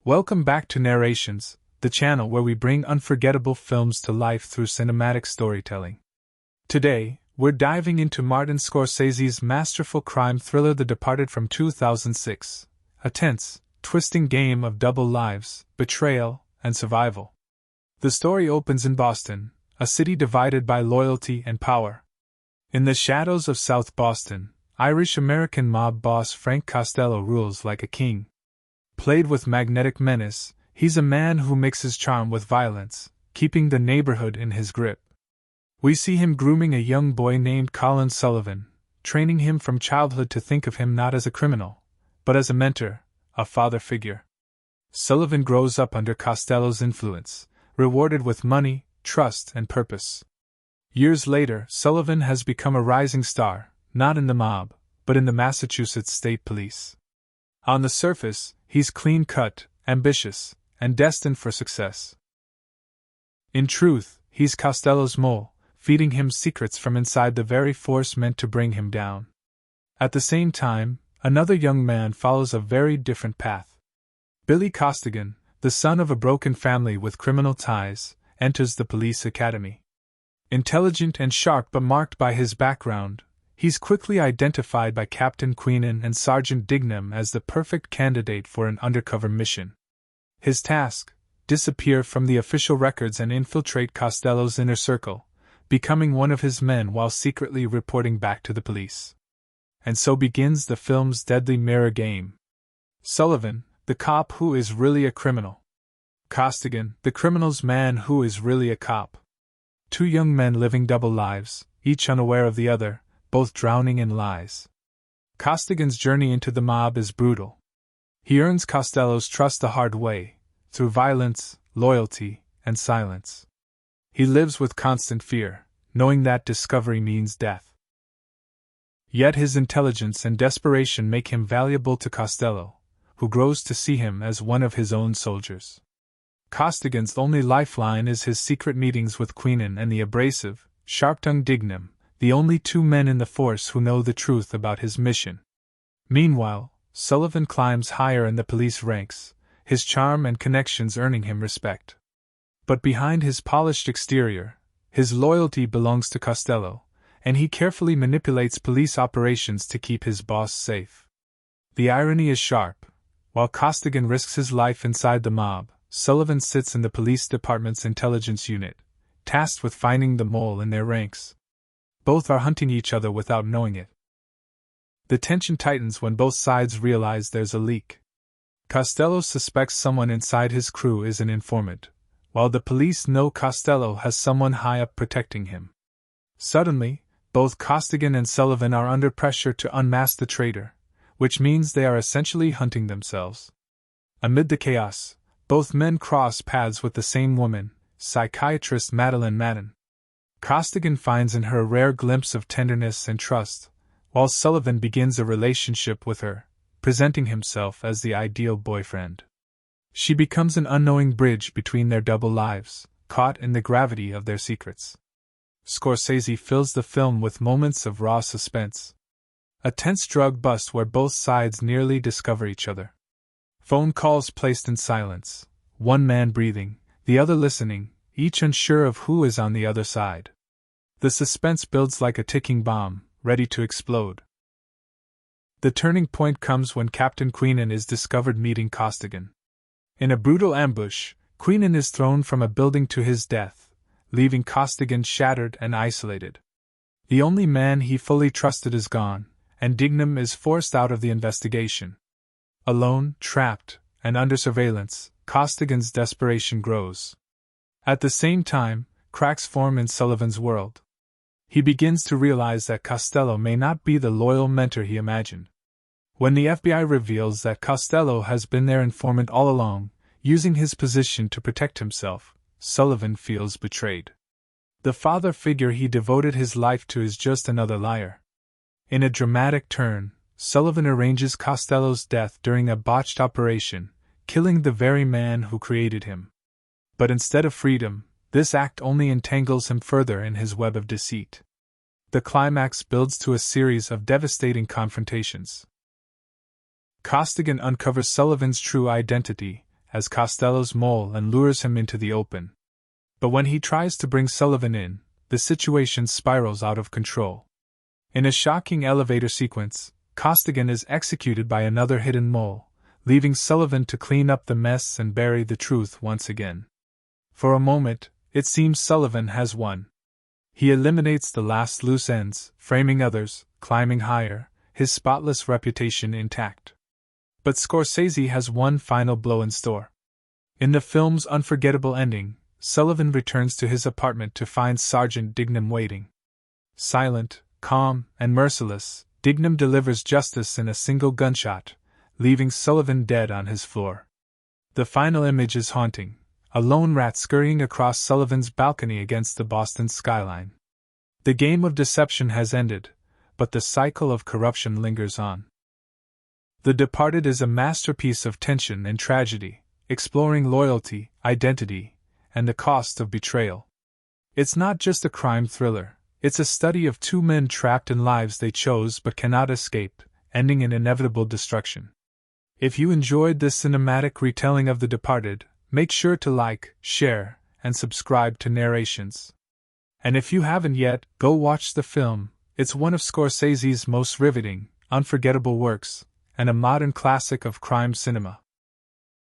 Welcome back to Narrations, the channel where we bring unforgettable films to life through cinematic storytelling. Today, we're diving into Martin Scorsese's masterful crime thriller The Departed from 2006, a tense, twisting game of double lives, betrayal, and survival. The story opens in Boston, a city divided by loyalty and power. In the shadows of South Boston, Irish-American mob boss Frank Costello rules like a king. Played with magnetic menace, he's a man who mixes charm with violence, keeping the neighborhood in his grip. We see him grooming a young boy named Colin Sullivan, training him from childhood to think of him not as a criminal, but as a mentor, a father figure. Sullivan grows up under Costello's influence, rewarded with money, trust, and purpose. Years later, Sullivan has become a rising star, not in the mob, but in the Massachusetts State Police. On the surface, he's clean-cut, ambitious, and destined for success. In truth, he's Costello's mole, feeding him secrets from inside the very force meant to bring him down. At the same time, another young man follows a very different path. Billy Costigan, the son of a broken family with criminal ties, enters the police academy. Intelligent and sharp but marked by his background, he's quickly identified by Captain Queenan and Sergeant Dignam as the perfect candidate for an undercover mission. His task: disappear from the official records and infiltrate Costello's inner circle, becoming one of his men while secretly reporting back to the police. And so begins the film's deadly mirror game. Sullivan, the cop who is really a criminal. Costigan, the criminal's man who is really a cop. Two young men living double lives, each unaware of the other, both drowning in lies. Costigan's journey into the mob is brutal. He earns Costello's trust the hard way, through violence, loyalty, and silence. He lives with constant fear, knowing that discovery means death. Yet his intelligence and desperation make him valuable to Costello, who grows to see him as one of his own soldiers. Costigan's only lifeline is his secret meetings with Queenan and the abrasive, sharp-tongued Dignam, the only two men in the force who know the truth about his mission. Meanwhile, Sullivan climbs higher in the police ranks, his charm and connections earning him respect. But behind his polished exterior, his loyalty belongs to Costello, and he carefully manipulates police operations to keep his boss safe. The irony is sharp. While Costigan risks his life inside the mob, Sullivan sits in the police department's intelligence unit, tasked with finding the mole in their ranks. Both are hunting each other without knowing it. The tension tightens when both sides realize there's a leak. Costello suspects someone inside his crew is an informant, while the police know Costello has someone high up protecting him. Suddenly, both Costigan and Sullivan are under pressure to unmask the traitor, which means they are essentially hunting themselves. Amid the chaos, both men cross paths with the same woman, psychiatrist Madeline Madden. Costigan finds in her a rare glimpse of tenderness and trust, while Sullivan begins a relationship with her, presenting himself as the ideal boyfriend. She becomes an unknowing bridge between their double lives, caught in the gravity of their secrets. Scorsese fills the film with moments of raw suspense. A tense drug bust where both sides nearly discover each other. Phone calls placed in silence, one man breathing, the other listening, each unsure of who is on the other side. The suspense builds like a ticking bomb, ready to explode. The turning point comes when Captain Queenan is discovered meeting Costigan. In a brutal ambush, Queenan is thrown from a building to his death, leaving Costigan shattered and isolated. The only man he fully trusted is gone, and Dignam is forced out of the investigation. Alone, trapped, and under surveillance, Costigan's desperation grows. At the same time, cracks form in Sullivan's world. He begins to realize that Costello may not be the loyal mentor he imagined. When the FBI reveals that Costello has been their informant all along, using his position to protect himself, Sullivan feels betrayed. The father figure he devoted his life to is just another liar. In a dramatic turn, Sullivan arranges Costello's death during a botched operation, killing the very man who created him. But instead of freedom, this act only entangles him further in his web of deceit. The climax builds to a series of devastating confrontations. Costigan uncovers Sullivan's true identity, as Costello's mole and lures him into the open. But when he tries to bring Sullivan in, the situation spirals out of control. In a shocking elevator sequence, Costigan is executed by another hidden mole, leaving Sullivan to clean up the mess and bury the truth once again. For a moment, it seems Sullivan has won. He eliminates the last loose ends, framing others, climbing higher, his spotless reputation intact. But Scorsese has one final blow in store. In the film's unforgettable ending, Sullivan returns to his apartment to find Sergeant Dignam waiting. Silent, calm, and merciless, Dignam delivers justice in a single gunshot, leaving Sullivan dead on his floor. The final image is haunting, a lone rat scurrying across Sullivan's balcony against the Boston skyline. The game of deception has ended, but the cycle of corruption lingers on. The Departed is a masterpiece of tension and tragedy, exploring loyalty, identity, and the cost of betrayal. It's not just a crime thriller, it's a study of two men trapped in lives they chose but cannot escape, ending in inevitable destruction. If you enjoyed this cinematic retelling of The Departed, make sure to like, share, and subscribe to Narrations. And if you haven't yet, go watch the film. It's one of Scorsese's most riveting, unforgettable works, and a modern classic of crime cinema.